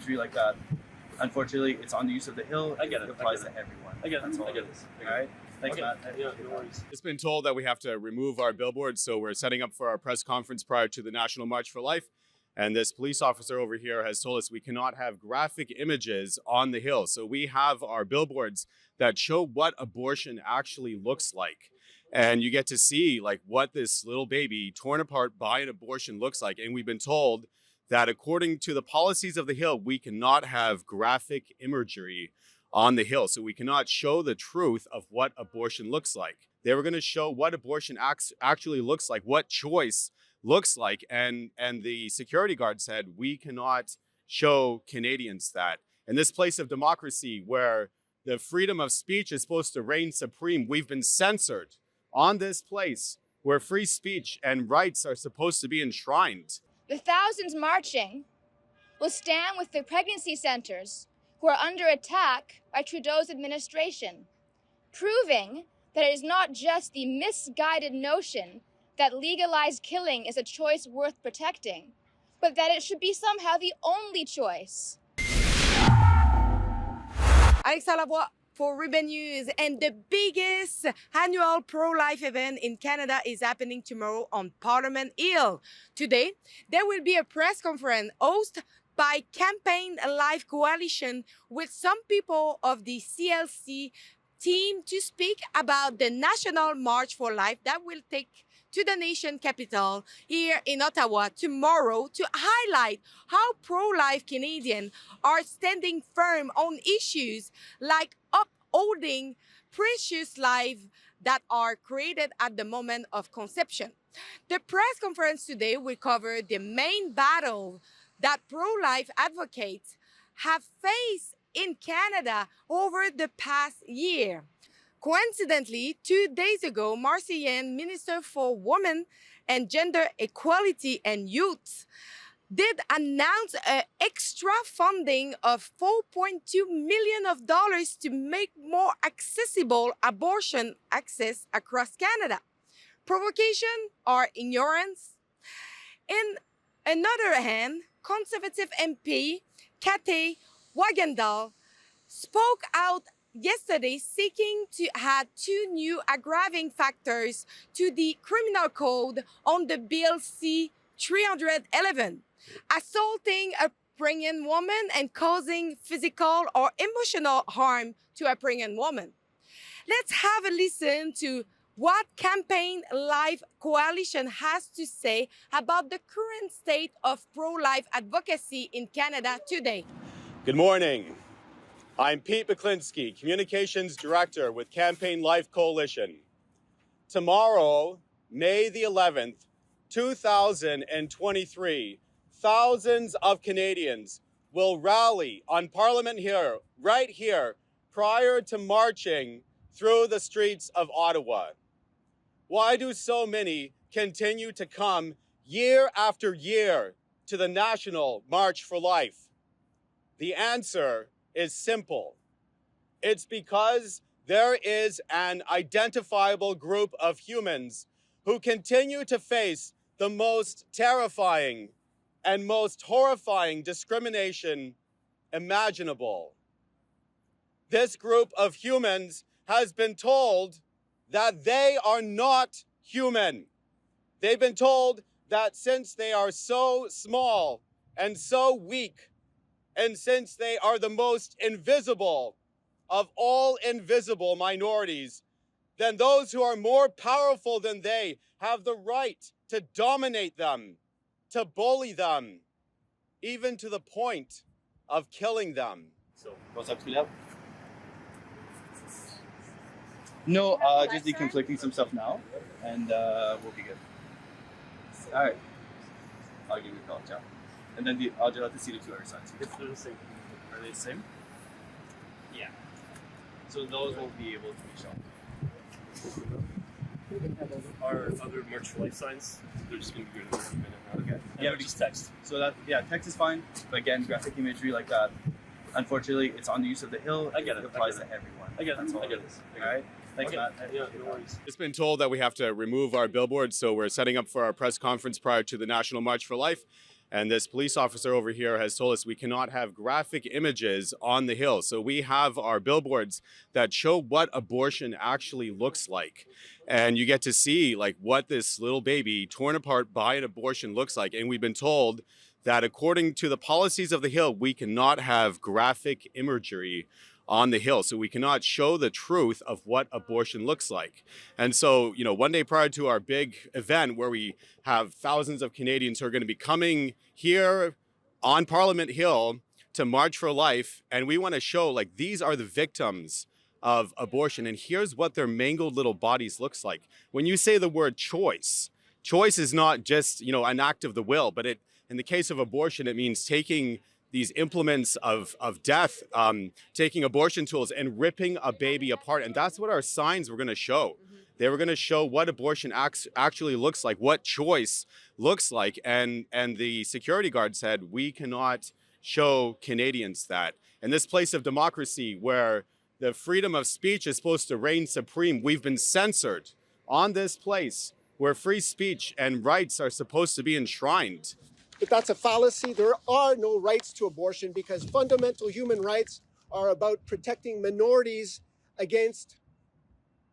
imagery like that. Unfortunately, it's on the use of the Hill. I get it. It applies to everyone. I get it. That's all. I get it it. is. All right. Thanks, Matt. Yeah, no worries. It's been told that we have to remove our billboards, so we're setting up for our press conference prior to the National March for Life. And this police officer over here has told us we cannot have graphic images on the Hill. So we have our billboards that show what abortion actually looks like. And you get to see like what this little baby torn apart by an abortion looks like. And we've been told that according to the policies of the Hill, we cannot have graphic imagery on the Hill. So we cannot show the truth of what abortion looks like. They were going to show what abortion actually looks like, what choice looks like. And the security guard said, we cannot show Canadians that. In this place of democracy where the freedom of speech is supposed to reign supreme, we've been censored on this place where free speech and rights are supposed to be enshrined. The thousands marching will stand with the pregnancy centers who are under attack by Trudeau's administration, proving that it is not just the misguided notion that legalized killing is a choice worth protecting, but that it should be somehow the only choice. Alexa Lavoie for Ribbon News, and the biggest annual pro-life event in Canada is happening tomorrow on Parliament Hill. Today, there will be a press conference hosted by Campaign Life Coalition with some people of the CLC team to speak about the National March for Life that will take to the nation capital here in Ottawa tomorrow to highlight how pro-life Canadians are standing firm on issues like upholding precious lives that are created at the moment of conception. The press conference today will cover the main battle that pro-life advocates have faced in Canada over the past year. Coincidentally, 2 days ago, Marcian, Minister for Women and Gender Equality and Youth, did announce an extra funding of $4.2 million to make more accessible abortion access across Canada. Provocation or ignorance? In another hand, Conservative MP Cathy Wagendal spoke out yesterday seeking to add 2 new aggravating factors to the criminal code on the Bill C-311, assaulting a pregnant woman and causing physical or emotional harm to a pregnant woman. Let's have a listen to what Campaign Life Coalition has to say about the current state of pro-life advocacy in Canada today. Good morning. I'm Pete Beklinski, Communications Director with Campaign Life Coalition. Tomorrow, May the 11th, 2023, thousands of Canadians will rally on Parliament Hill, right here, prior to marching through the streets of Ottawa. Why do so many continue to come year after year to the National March for Life? The answer is simple. It's because there is an identifiable group of humans who continue to face the most terrifying and most horrifying discrimination imaginable. This group of humans has been told that they are not human. They've been told that since they are so small and so weak, and since they are the most invisible of all invisible minorities, then those who are more powerful than they have the right to dominate them, to bully them, even to the point of killing them. So, what's up, Philip? No, just deconflicting some stuff now, and we'll be good. All right. I'll give you a call, ciao. And then I'll just have to see the 2 other sides. If they're the same. Are they the same? Yeah. So those won't be able to be shown. Our other March for Life signs, they're just going to be good in 30 minutes. Okay. Yeah, just text. So that, text is fine. But again, graphic imagery like that, unfortunately, it's on the use of the Hill. I get it. It applies to everyone. I get it. That's all. I get it. All right. Thanks, Matt. Yeah, no worries. It's been told that we have to remove our billboards, so we're setting up for our press conference prior to the National March for Life. And this police officer over here has told us we cannot have graphic images on the Hill. So we have our billboards that show what abortion actually looks like. And you get to see like what this little baby torn apart by an abortion looks like. And we've been told that according to the policies of the Hill, we cannot have graphic imagery on the Hill. So we cannot show the truth of what abortion looks like. And so, you know, one day prior to our big event where we have thousands of Canadians who are going to be coming here on Parliament Hill to March for Life, and we want to show like these are the victims of abortion, and here's what their mangled little bodies looks like. When you say the word choice, choice is not just, you know, an act of the will, but it, in the case of abortion, it means taking these implements of death, taking abortion tools and ripping a baby apart. And that's what our signs were going to show. They were going to show what abortion actually looks like, what choice looks like. And the security guard said, we cannot show Canadians that. In this place of democracy where the freedom of speech is supposed to reign supreme, we've been censored on this place where free speech and rights are supposed to be enshrined. But that's a fallacy. There are no rights to abortion because fundamental human rights are about protecting minorities against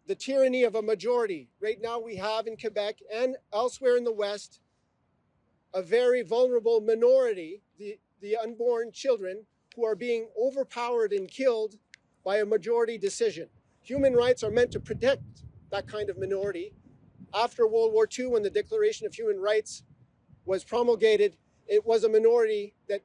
the tyranny of a majority. Right now we have in Quebec and elsewhere in the West a very vulnerable minority, the unborn children, who are being overpowered and killed by a majority decision. Human rights are meant to protect that kind of minority. After World War II, when the Declaration of Human Rights was promulgated, it was a minority that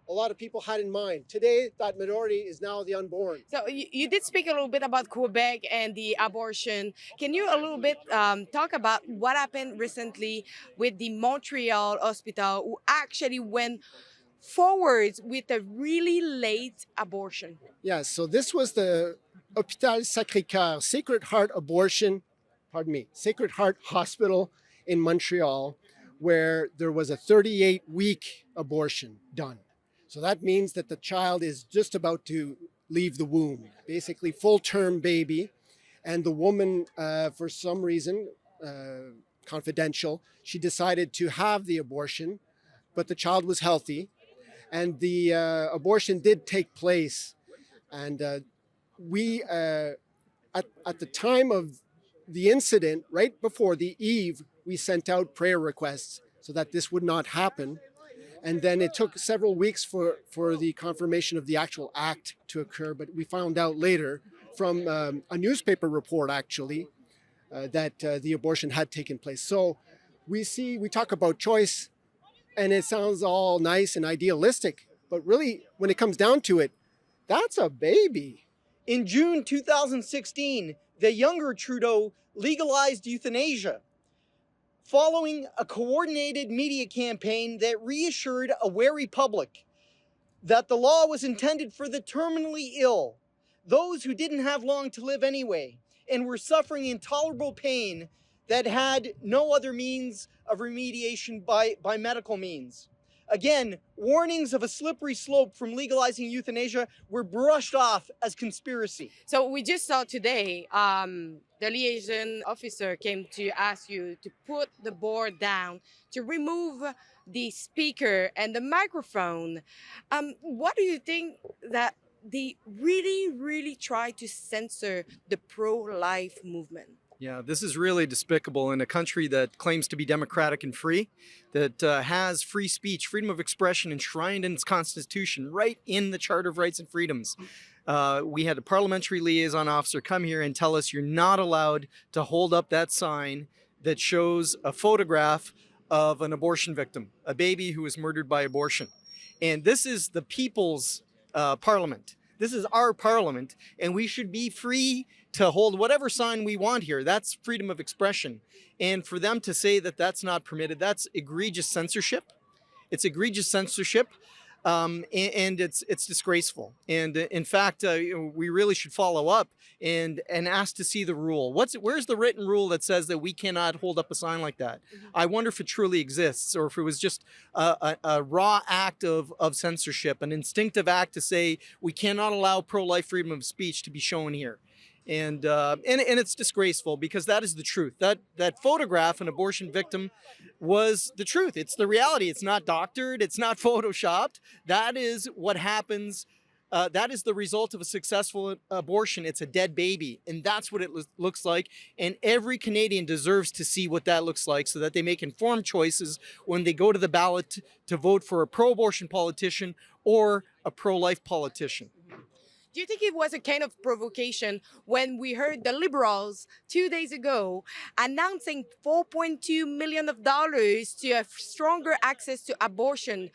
a lot of people had in mind. Today, that minority is now the unborn. So you did speak a little bit about Quebec and the abortion. Can you a little bit talk about what happened recently with the Montreal hospital who actually went forward with a really late abortion? Yeah, so this was the Hôpital Sacré-Cœur, Sacred Heart Hospital in Montreal, where there was a 38-week abortion done. So that means that the child is just about to leave the womb, basically full-term baby. And the woman, for some reason, confidential, she decided to have the abortion, but the child was healthy. And the abortion did take place. And we, at the time of the incident, right before the eve, we sent out prayer requests so that this would not happen. And then it took several weeks for the confirmation of the actual act to occur. But we found out later from a newspaper report, actually, that the abortion had taken place. So we talk about choice, and it sounds all nice and idealistic. But really, when it comes down to it, that's a baby. In June 2016, the younger Trudeau legalized euthanasia, following a coordinated media campaign that reassured a wary public that the law was intended for the terminally ill, those who didn't have long to live anyway, and were suffering intolerable pain that had no other means of remediation by medical means. Again, warnings of a slippery slope from legalizing euthanasia were brushed off as conspiracy. So we just saw today, the liaison officer came to ask you to put the board down, to remove the speaker and the microphone. What do you think that they really try to censor the pro-life movement? Yeah, this is really despicable in a country that claims to be democratic and free, that has free speech, freedom of expression enshrined in its constitution, right in the Charter of Rights and Freedoms. We had a parliamentary liaison officer come here and tell us you're not allowed to hold up that sign that shows a photograph of an abortion victim, a baby who was murdered by abortion. And this is the people's parliament. This is our parliament, and we should be free to hold whatever sign we want here. That's freedom of expression. And for them to say that that's not permitted, that's egregious censorship. It's egregious censorship, and it's disgraceful. And in fact, we really should follow up and ask to see the rule. Where's the written rule that says that we cannot hold up a sign like that? I wonder if it truly exists, or if it was just a raw act of censorship, an instinctive act to say we cannot allow pro-life freedom of speech to be shown here. And it's disgraceful because that is the truth. That photograph, an abortion victim, was the truth. It's the reality. It's not doctored. It's not photoshopped. That is what happens. That is the result of a successful abortion. It's a dead baby, and that's what it looks like. And every Canadian deserves to see what that looks like so that they make informed choices when they go to the ballot to vote for a pro-abortion politician or a pro-life politician. Do you think it was a kind of provocation when we heard the Liberals 2 days ago announcing $4.2 million to have stronger access to abortion,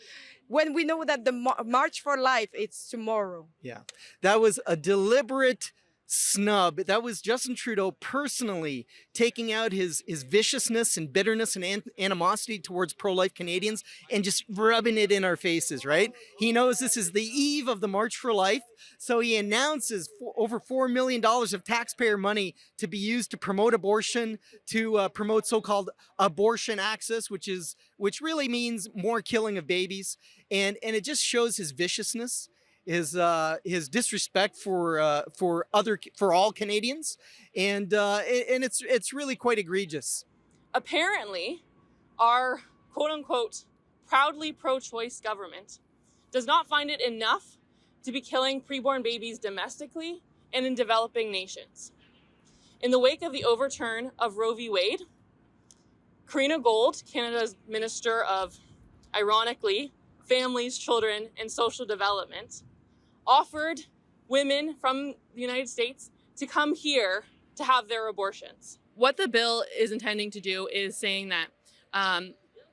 when we know that the March for Life, it's tomorrow? Yeah, that was a deliberate snub. That was Justin Trudeau personally taking out his viciousness and bitterness and animosity towards pro-life Canadians and just rubbing it in our faces, right? He knows this is the eve of the March for Life, so he announces over $4 million of taxpayer money to be used to promote abortion, to promote so-called abortion access, which really means more killing of babies, and it just shows his viciousness, his disrespect for all Canadians, and it's really quite egregious. Apparently, our quote-unquote proudly pro-choice government does not find it enough to be killing preborn babies domestically and in developing nations. In the wake of the overturn of Roe v. Wade, Karina Gold, Canada's Minister of, ironically, Families, Children, and Social Development, offered women from the United States to come here to have their abortions. What the bill is intending to do is saying that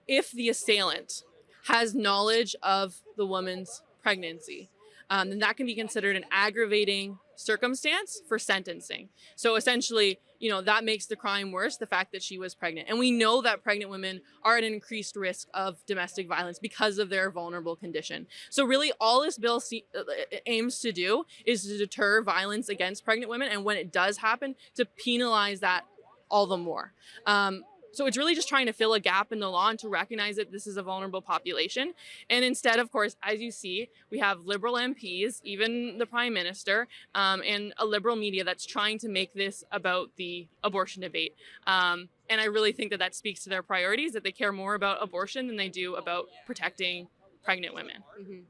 if the assailant has knowledge of the woman's pregnancy, then that can be considered an aggravating circumstance for sentencing. So essentially, that makes the crime worse, the fact that she was pregnant. And we know that pregnant women are at an increased risk of domestic violence because of their vulnerable condition. So really all this bill aims to do is to deter violence against pregnant women, and when it does happen, to penalize that all the more. So it's really just trying to fill a gap in the law and to recognize that this is a vulnerable population. And instead, of course, as you see, we have Liberal MPs, even the Prime Minister, and a Liberal media that's trying to make this about the abortion debate. And I really think that speaks to their priorities, that they care more about abortion than they do about protecting pregnant women. Mm-hmm.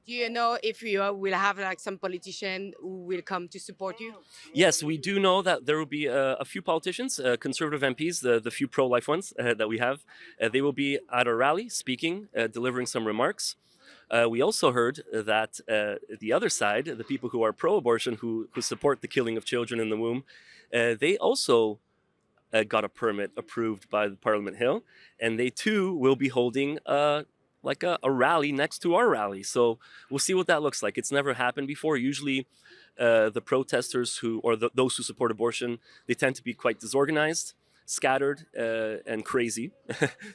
Do you know if you will have some politician who will come to support you? Yes, we do know that there will be a few politicians, conservative MPs, the few pro-life ones that we have. They will be at a rally speaking, delivering some remarks. We also heard that the other side, the people who are pro-abortion, who support the killing of children in the womb, they also got a permit approved by the Parliament Hill, and they too will be holding a rally next to our rally. So we'll see what that looks like. It's never happened before. Usually the protesters those who support abortion, they tend to be quite disorganized, scattered, and crazy,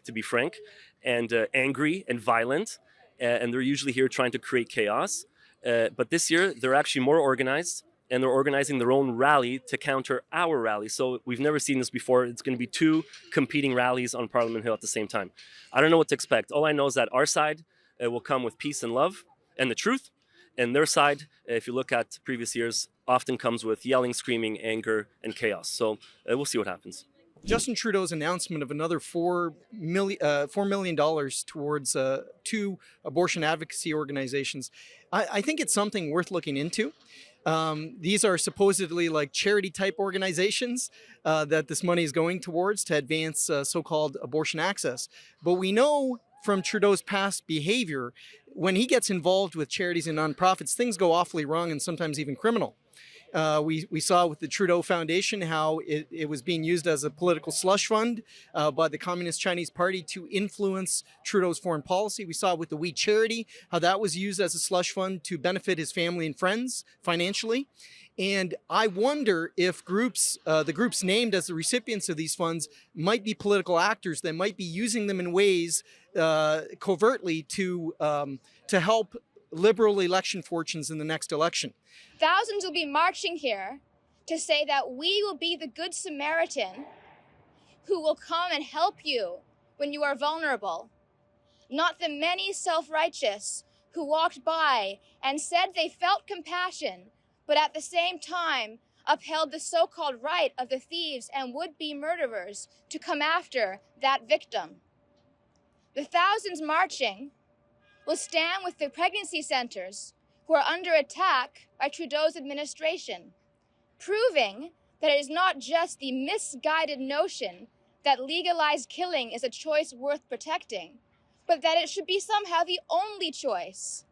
to be frank, and angry and violent. And they're usually here trying to create chaos. But this year, they're actually more organized, and they're organizing their own rally to counter our rally. So we've never seen this before. It's going to be two competing rallies on Parliament Hill at the same time. I don't know what to expect. All I know is that our side will come with peace and love and the truth. And their side, if you look at previous years, often comes with yelling, screaming, anger, and chaos. So we'll see what happens. Justin Trudeau's announcement of another $4 million towards two abortion advocacy organizations, I think it's something worth looking into. These are supposedly like charity type organizations that this money is going towards to advance so-called abortion access. But we know from Trudeau's past behavior, when he gets involved with charities and nonprofits, things go awfully wrong and sometimes even criminal. We saw with the Trudeau Foundation how it was being used as a political slush fund by the Communist Chinese Party to influence Trudeau's foreign policy. We saw with the We Charity how that was used as a slush fund to benefit his family and friends financially. And I wonder if the groups named as the recipients of these funds might be political actors that might be using them in ways covertly to help Liberal election fortunes in the next election. Thousands will be marching here to say that we will be the Good Samaritan who will come and help you when you are vulnerable, not the many self-righteous who walked by and said they felt compassion, but at the same time upheld the so-called right of the thieves and would-be murderers to come after that victim. The thousands marching will stand with the pregnancy centers who are under attack by Trudeau's administration, proving that it is not just the misguided notion that legalized killing is a choice worth protecting, but that it should be somehow the only choice.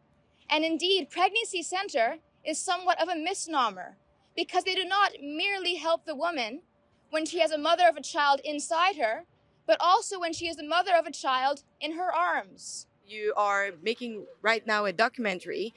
And indeed, pregnancy center is somewhat of a misnomer, because they do not merely help the woman when she has a mother of a child inside her, but also when she is the mother of a child in her arms. You are making right now a documentary.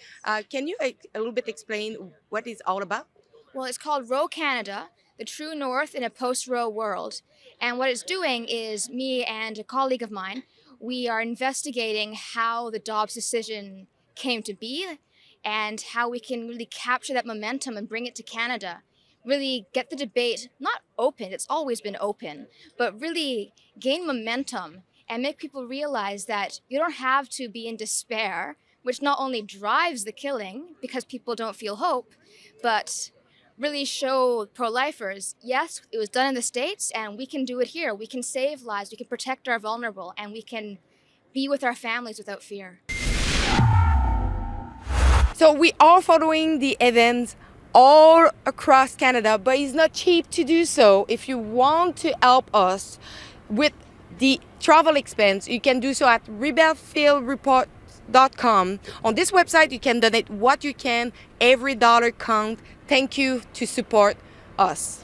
Can you a little bit explain what it's all about? Well, it's called Roe Canada, the True North in a Post-Roe World. And what it's doing is me and a colleague of mine, we are investigating how the Dobbs decision came to be and how we can really capture that momentum and bring it to Canada. Really get the debate, not open, it's always been open, but really gain momentum and make people realize that you don't have to be in despair, which not only drives the killing because people don't feel hope, but really show pro-lifers, yes, it was done in the States and we can do it here. We can save lives, we can protect our vulnerable, and we can be with our families without fear. So we are following the events all across Canada, but it's not cheap to do so. If you want to help us with the travel expense, you can do so at rebelfieldreport.com. On this website, you can donate what you can. Every dollar counts. Thank you to support us.